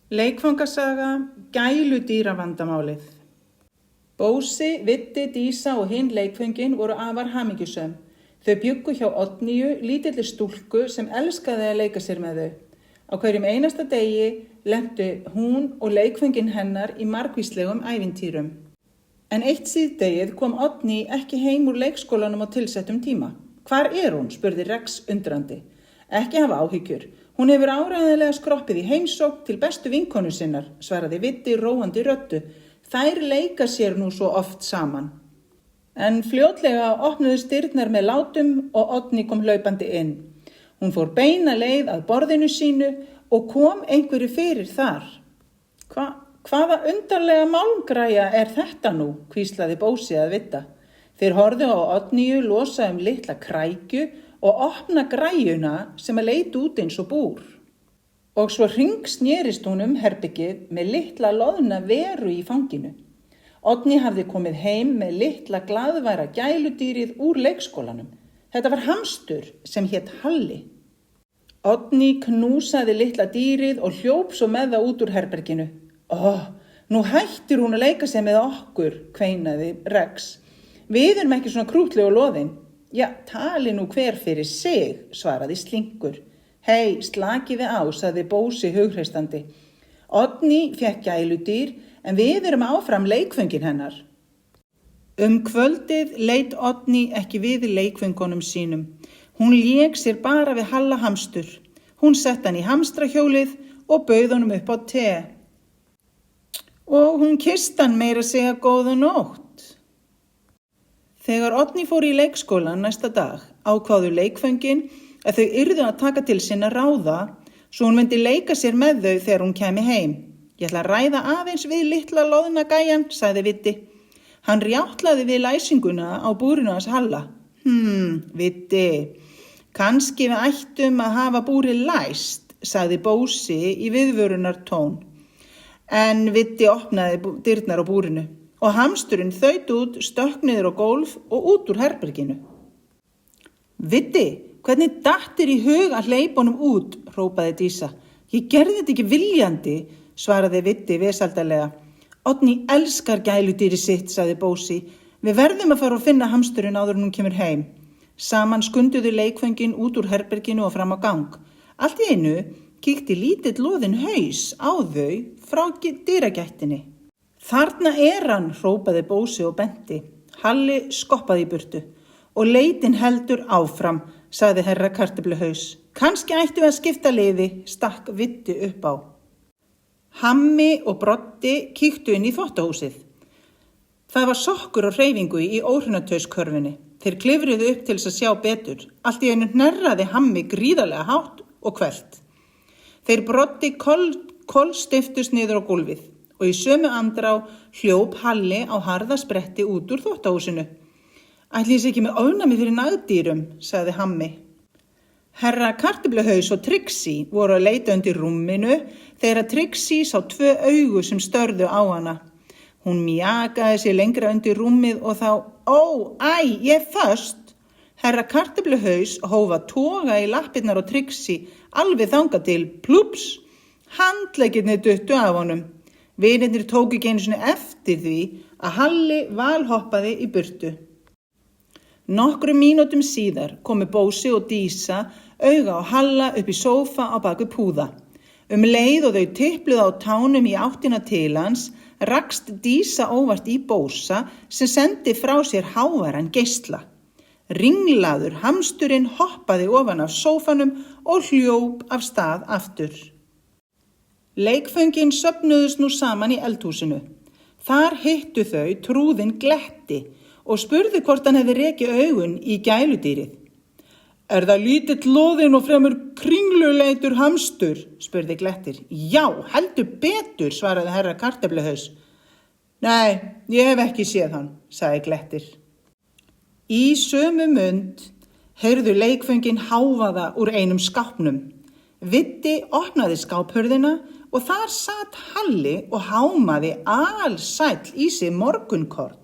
Leikfangasaga, gæludýravandamálið. Bósi, Viddi, Dísa og hinn leikföngin voru afar hamingjusöm. Þau bjuggu hjá Oddnýju, lítilli stúlku sem elskaði að leika sér með þau. Á hverjum einasta degi lentu hún og leikföngin hennar í margvíslegum ævintýrum. En eitt síðdegið kom Oddný ekki heim úr leikskólanum á tilsettum tíma. Hvar hún? Spurði Rex undrandi. Ekki hafa áhyggjur. Hún hefur áreiðanlega skroppið í heimsókn til bestu vinkonu sinnar, svaraði Viddi róandi röddu. Þær leika sér nú svo oft saman. En fljótlega opnuðust dyrnar með látum og Oddný kom hlaupandi inn. Hún fór beina leið að borðinu sínu og kom einhverju fyrir þar. Hvaða undarlega málmgræja þetta nú? Hvíslaði Bósi að Vidda. Þeir horfðu á Oddnýju losa litla krækju og opna græjuna sem að leit út eins og búr. Og svo hringsnerist hún herbergið með litla loðna veru í fanginu. Oddný hafði komið heim með litla glaðværa gæludýrið úr leikskólanum. Þetta var hamstur sem hét Halli. Oddný knúsaði litla dýrið og hljóp svo með það út úr herberginu. Nú hættir hún að leika sér með okkur, kveinaði Rex. Við erum ekki svona krútleg og loðin. Ja, tali nú hver fyrir sig, svaraði Slingur. Hei, slakiði á, sagði Bósi hugreistandi. Oddný fékk gæludýr, en við erum áfram leikföngin hennar. Kvöldið leit Oddný ekki við leikföngunum sínum. Hún lék sér bara við Halla hamstur. Hún sett hann í hamstrahjólið og bauð honum upp á te. Og hún kyssti hann meira að segja góða nótt. Þegar Oddný fór í leikskólan næsta dag ákváðu leikföngin að þau yrðu að taka til sinna ráða svo hún myndi leika sér með þau þegar hún kæmi heim. Ég ætla að ræða aðeins við litla loðna gæjan, sagði Viddi. Hann rjátlaði við læsinguna á búrinu hans Halla. Viddi, kannski við ættum að hafa búrið læst, sagði Bósi í viðvörunar tón. En Viddi opnaði dyrnar á búrinu. Og hamsturinn þaut út, stökk niður á gólf og út úr herberginu. Viddi, hvernig datt þér í hug að hleypa honum út, hrópaði Dísa. Ég gerði þetta ekki viljandi, svaraði Viddi vesaldarlega. Oddný elskar gæludýri sitt, sagði Bósi. Við verðum að fara og finna hamsturinn áður en hún kemur heim. Saman skunduðu leikföngin út úr herberginu og fram á gang. Allt í einu kíkti lítill loðinn haus á þau frá dyragættinni. Þarna hann, hrópaði Bósi og benti. Halli skoppaði í burtu. Og leitin heldur áfram, sagði herra Kartöfluhaus. Kannski ættu að skipta liði, stakk Viddi upp á. Hammi og Broddi kíktu inn í þvottahúsið. Það var sokkur og hreyfingu í óhrunatauskörfunni. Þeir klifruðu upp til þess að sjá betur. Allt í einu hnerraði Hammi gríðarlega hátt og hvellt. Þeir Broddi kolstiftust niður á gólfið. Og í sömu andrá hljóp Halli á harða spretti út úr þvottahúsinu. Ætli sé ekki með ofnæmi fyrir nagdýrum, sagði Hammi. Herra Kartöfluhaus og Trixie voru að leita undir rúminu þegar Trixie sá 2 augu sem störðu á hana. Hún mjakaði sér lengra undir rúmið og þá, ég föst. Herra Kartöfluhaus hóf að toga í lappirnar á Trixie alveg þangað til plúps. Handleggirnir duttu af honum. Vinirnir tóku ekki einu sinni eftir því að Halli valhoppaði í burtu. Nokkrum mínútum síðar komu Bósi og Dísa auga á Halla upp í sófa á baku púða. Leið og þau tipluðu á tánum í áttina til hans, rakst Dísa óvart í Bósa sem sendi frá sér háværan geisla. Ringlaður hamsturinn hoppaði ofan af sófanum og hljóp af stað aftur. Leikföngin söfnuðust nú saman í eldhúsinu. Þar hittu þau trúðinn Gletti og spurðu hvort hann hefði rekið augun í gæludýrið. Það lítill loðinn og fremur kringluleitur hamstur, spurði Glettir. Já, heldur betur, svaraði herra Kartöfluhaus. Nei, ég hef ekki séð hann, sagði Glettir. Í sömu mund heyrðu leikföngin hávaða úr einum skápnum. Viddi opnaði skáphurðina og þar sat Halli og hámaði alsæll í sig morgunkorn.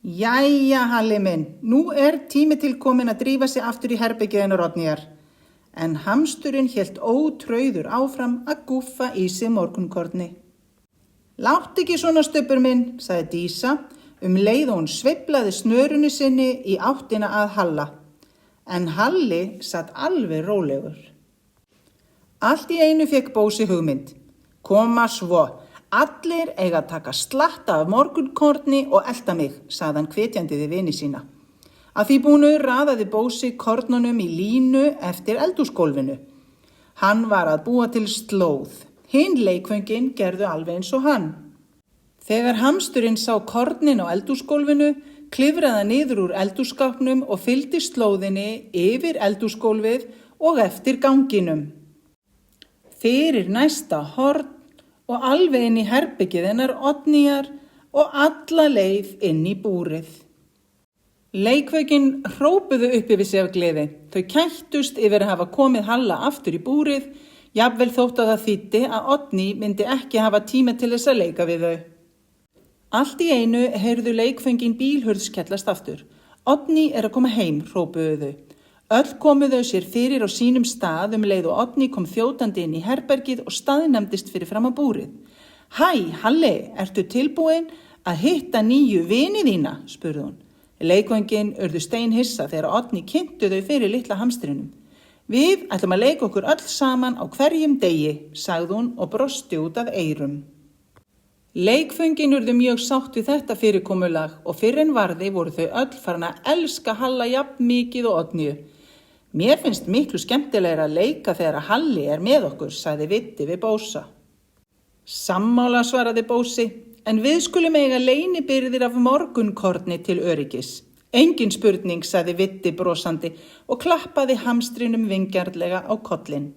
Jæja, Halli minn, nú tími til komin að drífa sig aftur í herbergið hennar Oddnýjar. en hamsturinn hélt ótrauður áfram að gúffa í sig morgunkorni. Láttu ekki svona, Stubbur minn, sagði Dísa, leið og hún sveiflaði snörunni sinni í áttina að Halla. En Halli satt alveg rólegur. Allt í einu fékk Bósi hugmynd. Koma svo, allir eiga að taka slatta af morgunkorni og elta mig, sagði hann hvetjandi við vini sína. Að því búnu raðaði Bósi kornunum í línu eftir eldhúsgólfinu. Hann var að búa til slóð. Hinn leikföngin gerðu alveg eins og hann. Þegar hamsturinn sá kornin á eldhúsgólfinu, klifraði hann niður úr eldhússkápnum og fylgdi slóðinni yfir eldhúsgólfið og eftir ganginum. Fyrir næsta horn og alveg inn í herbergið hennar Oddnýjar og alla leið inn í búrið. Leikföngin hrópuðu upp yfir sig af gleði. Þau kættust yfir að hafa komið Halla aftur í búrið, jafnvel þótt að það þýddi að Oddný myndi ekki hafa tíma til þess að leika við þau. Allt í einu heyrðu leikföngin bílhurð skellast aftur. Oddný að koma heim, hrópuðu þau. Öll komu þau sér fyrir á sínum stað leið og Oddný kom þjótandi inn í herbergið og staðnæmdist fyrir fram á búrið. Hæ, Halli, ertu tilbúin að hitta nýju vini þína, spurði hún. Leikföngin urðu steinhissa þegar Oddný kynntu þau fyrir litla hamstrinum. Við ætlum að leika okkur öll saman á hverjum degi, sagði hún og brosti út að eyrum. Leikföngin urðu mjög sátt við þetta fyrirkomulag og fyrr en varði voru þau öll farin að elska Halla jafn mikið og Oddnýju. Mér finnst miklu skemmtilegra að leika þegar Halli með okkur, sagði Viddi við Bósa. Sammála, svaraði Bósi, en við skulum eiga leynibirgðir af morgunkorni til öryggis. Engin spurning, sagði Viddi brosandi og klappaði hamstrinum vingjarnlega á kollinn.